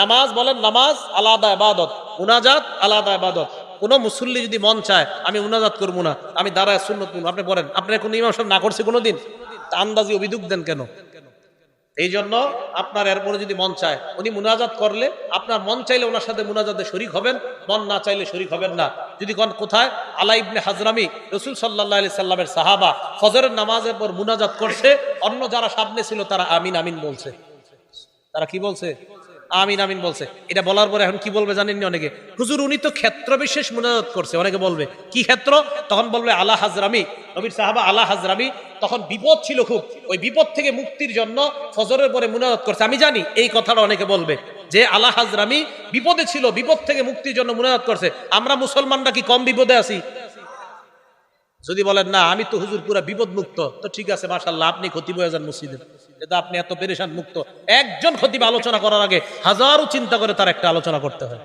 নামাজ বলেন, নামাজ আলাদা ইবাদত, মুনাজাত আলাদা ইবাদত। কোন মুসল্লি যদি মন চায় আমি মুনাজাত করবো না, আমি দাঁড়ায় সুন্নত পড়বো, আপনি বলেন আপনার কোন ইমাম সাহেব না করছে কোনোদিন? আন্দাজি অভিযোগ দেন কেন? এই জন্য আপনার এরপরে যদি মন চায়, উনি মুনাজাত করলে আপনার মন চাইলে ওনার সাথে মুনাজাতে শরীক হবেন, মন না চাইলে শরীক হবেন না। যদি কোন কোথায় আলা ইবনে হাজরামি রাসূল সাল্লাল্লাহু আলাইহি সাল্লামের সাহাবা ফজরের নামাজের পর মুনাজাত করছে, অন্য যারা সামনে ছিল তারা আমিন আমিন বলছে। তারা কি বলছে? আমিন আমিন বলছে। এটা বলার পরে এখন কি বলবে জানেন না অনেকে? হুজুর উনি তো ক্ষেত্র বিশেষ মুনাজাত করছে। অনেকে বলবে কি ক্ষেত্র? তখন বলবে আলা হাজরামি, নবীর সাহাবা আলা হাজরামি তখন বিপদ ছিল খুব, ওই বিপদ থেকে মুক্তির জন্য ফজরের পরে মুনাজাত করছে। আমি জানি এই কথাটা অনেকে বলবে যে আলা হাজরামি বিপদে ছিল, বিপদ থেকে মুক্তির জন্য মুনাজাত করছে। আমরা মুসলমানরা কি কম বিপদে আছি? যদি বলেন না আমি তো হুজুর পুরা বিপদ মুক্ত, তো ঠিক আছে মাশাআল্লাহ, আপনি খতিব হয়ে যান মসজিদে, এটা আপনি এত পেরেশান মুক্ত। একজন খতিব আলোচনা করার আগে হাজারো চিন্তা করে তার একটা আলোচনা করতে হয়।